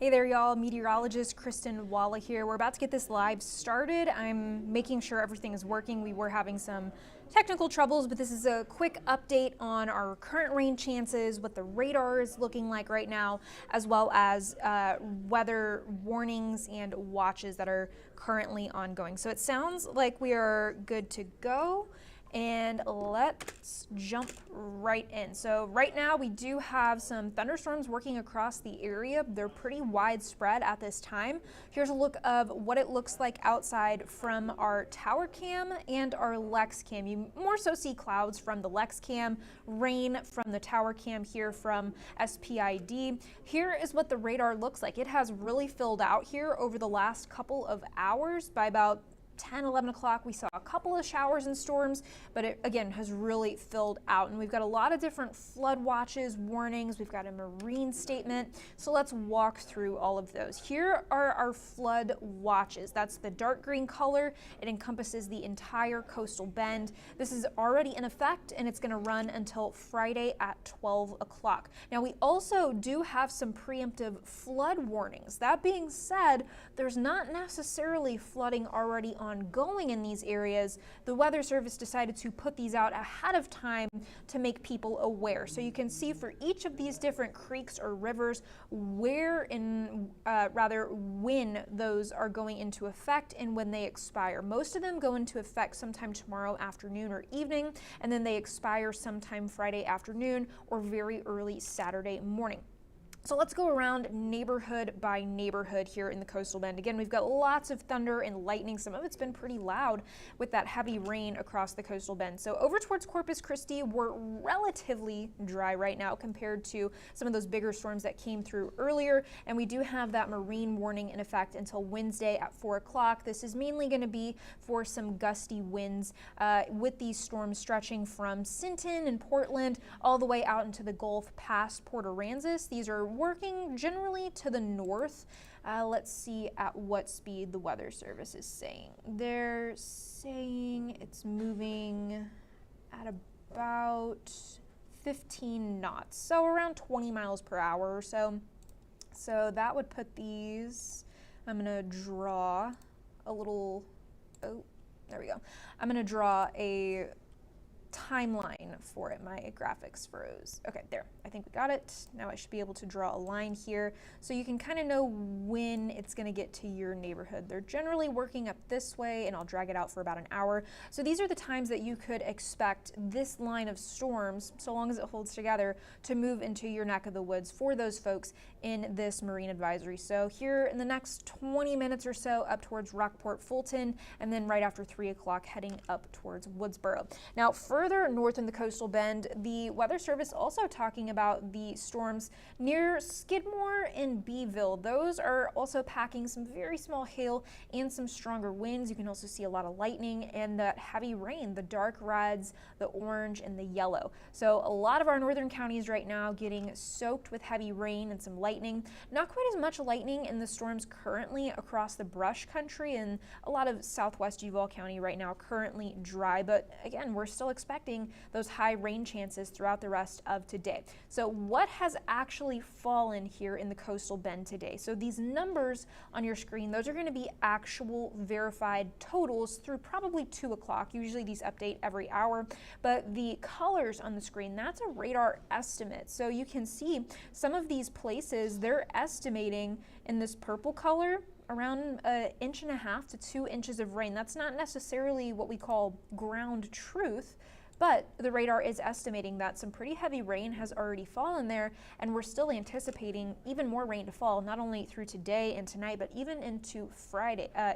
Hey there, y'all. Meteorologist Kristin Walla here. We're about to get this live started. I'm making sure everything is working. We were having some technical troubles, but this is a quick update on our current rain chances, what the radar is looking like right now, as well as weather warnings and watches that are currently ongoing. So it sounds like we are good to go. And let's jump right in. So right now we do have some thunderstorms working across the area. They're pretty widespread at this time. Here's a look of what it looks like outside from our tower cam and our Lex cam. You more so see clouds from the Lex cam, rain from the tower cam here from SPID. Here is what the radar looks like. It has really filled out here over the last couple of hours. By about 10, 11 o'clock, we saw a couple of showers and storms, but it again has really filled out. And we've got a lot of different flood watches, warnings. We've got a marine statement. So let's walk through all of those. Here are our flood watches. That's the dark green color. It encompasses the entire coastal bend. This is already in effect, and it's going to run until Friday at 12 o'clock. Now, we also do have some preemptive flood warnings. That being said, there's not necessarily flooding already ongoing in these areas. The Weather Service decided to put these out ahead of time to make people aware. So you can see for each of these different creeks or rivers when those are going into effect and when they expire. Most of them go into effect sometime tomorrow afternoon or evening, and then they expire sometime Friday afternoon or very early Saturday morning. So let's go around neighborhood by neighborhood here in the coastal bend. Again, we've got lots of thunder and lightning. Some of it's been pretty loud with that heavy rain across the coastal bend. So over towards Corpus Christi, we're relatively dry right now compared to some of those bigger storms that came through earlier. And we do have that marine warning in effect until Wednesday at 4 o'clock. This is mainly going to be for some gusty winds with these storms stretching from Sinton and Portland all the way out into the Gulf past Port Aransas. These are working generally to the north. Let's see at what speed the Weather Service is saying. They're saying it's moving at about 15 knots, so around 20 miles per hour or so. So that would put these, I'm going to draw a little, oh, there we go. I'm going to draw a timeline for it. My graphics froze. Okay, there. I think we got it. Now I should be able to draw a line here so you can kind of know when it's going to get to your neighborhood. They're generally working up this way, and I'll drag it out for about an hour. So these are the times that you could expect this line of storms, so long as it holds together, to move into your neck of the woods for those folks in this marine advisory. So here in the next 20 minutes or so up towards Rockport, Fulton, and then right after 3 o'clock heading up towards Woodsboro. Now further north in the coastal bend, the Weather Service also talking about the storms near Skidmore and Beeville. Those are also packing some very small hail and some stronger winds. You can also see a lot of lightning and that heavy rain, the dark reds, the orange, and the yellow. So a lot of our northern counties right now getting soaked with heavy rain and some lightning. Not quite as much lightning in the storms currently across the brush country, and a lot of southwest Duval County right now currently dry, but again, we're still expecting those high rain chances throughout the rest of today. So what has actually fallen here in the coastal bend today? So these numbers on your screen, those are going to be actual verified totals through probably 2 o'clock. Usually these update every hour, but the colors on the screen, that's a radar estimate. So you can see some of these places, they're estimating in this purple color around 1.5 inches to 2 inches of rain. That's not necessarily what we call ground truth, but the radar is estimating that some pretty heavy rain has already fallen there, and we're still anticipating even more rain to fall, not only through today and tonight, but even into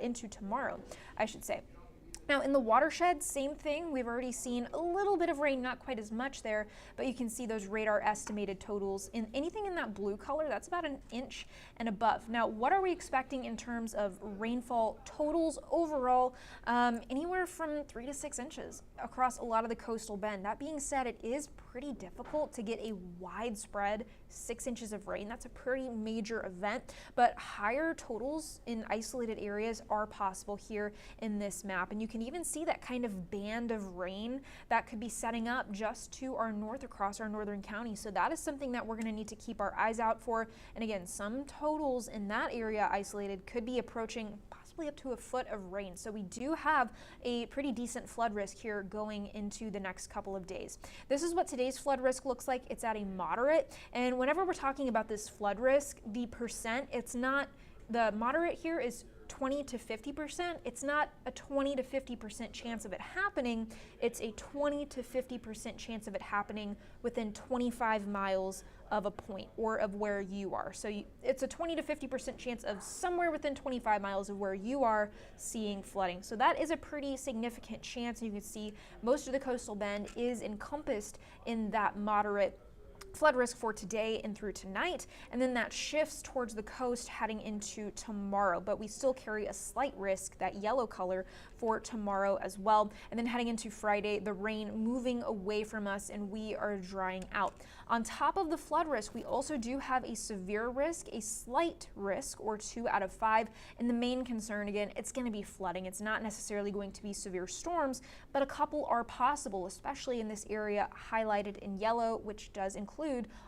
into tomorrow, I should say. Now in the watershed, same thing. We've already seen a little bit of rain, not quite as much there, but you can see those radar estimated totals in anything in that blue color, that's about 1 inch and above. Now, what are we expecting in terms of rainfall totals overall? Anywhere from 3 to 6 inches across a lot of the coastal bend. That being said, it is pretty difficult to get a widespread 6 inches of rain. That's a pretty major event, but higher totals in isolated areas are possible here in this map. And you can can even see that kind of band of rain that could be setting up just to our north across our northern county. So that is something that we're going to need to keep our eyes out for. And again, some totals in that area isolated could be approaching possibly up to a foot of rain. So we do have a pretty decent flood risk here going into the next couple of days. This is what today's flood risk looks like. It's at a moderate. And whenever we're talking about this flood risk, the percent, it's not, the moderate here is 20 to 50%. It's not a 20 to 50% chance of it happening. It's a 20 to 50% chance of it happening within 25 miles of a point or of where you are. So it's a 20 to 50% chance of somewhere within 25 miles of where you are seeing flooding. So that is a pretty significant chance. You can see most of the coastal bend is encompassed in that moderate flood risk for today and through tonight, and then that shifts towards the coast heading into tomorrow, but we still carry a slight risk, that yellow color, for tomorrow as well. And then heading into Friday, the rain moving away from us and we are drying out. On top of the flood risk, we also do have a severe risk, a slight risk, or 2 out of 5. And the main concern, again, it's going to be flooding. It's not necessarily going to be severe storms, but a couple are possible, especially in this area highlighted in yellow, which does include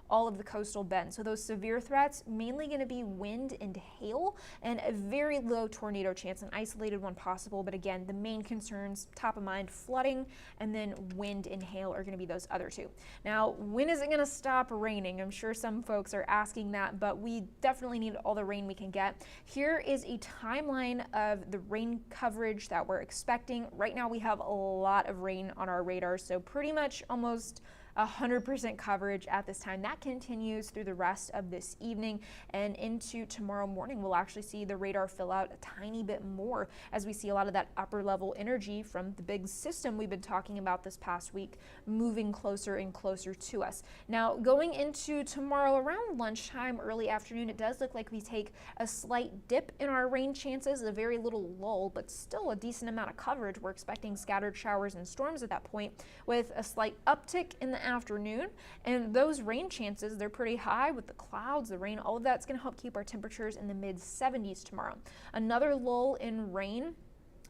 all of the coastal bend. So those severe threats, mainly going to be wind and hail, and a very low tornado chance, an isolated one possible. But again, the main concerns, top of mind, flooding, and then wind and hail are going to be those other two. Now, when is it going to stop raining? I'm sure some folks are asking that, but we definitely need all the rain we can get. Here is a timeline of the rain coverage that we're expecting. Right now we have a lot of rain on our radar, so pretty much almost 100% coverage at this time. That continues through the rest of this evening and into tomorrow morning. We'll actually see the radar fill out a tiny bit more as we see a lot of that upper level energy from the big system we've been talking about this past week moving closer and closer to us. Now, going into tomorrow around lunchtime, early afternoon, it does look like we take a slight dip in our rain chances, a very little lull, but still a decent amount of coverage. We're expecting scattered showers and storms at that point, with a slight uptick in the afternoon, and those rain chances, they're pretty high with the clouds, the rain, all of that's going to help keep our temperatures in the mid 70s tomorrow. Another lull in rain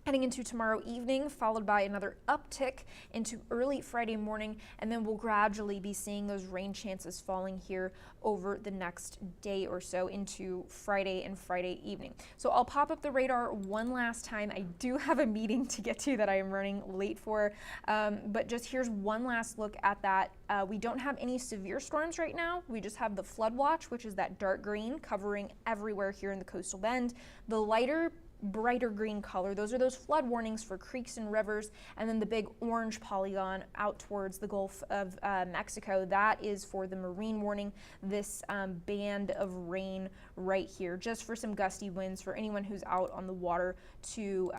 heading into tomorrow evening, followed by another uptick into early Friday morning, and then we'll gradually be seeing those rain chances falling here over the next day or so into Friday and Friday evening. So I'll pop up the radar one last time. I do have a meeting to get to that I am running late for, but just here's one last look at that. We don't have any severe storms right now. We just have the flood watch, which is that dark green covering everywhere here in the coastal bend. The lighter brighter green color, those are those flood warnings for creeks and rivers, and then the big orange polygon out towards the Gulf of Mexico, that is for the marine warning, this band of rain right here, just for some gusty winds for anyone who's out on the water to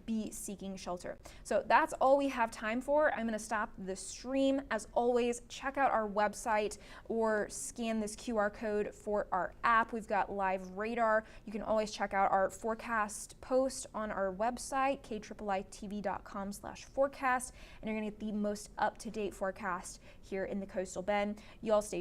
be seeking shelter. So that's all we have time for. I'm going to stop the stream. As always, check out our website or scan this QR code for our app. We've got live radar. You can always check out our forecast post on our website, KIITV.com/forecast, and you're going to get the most up-to-date forecast here in the coastal bend. You all stay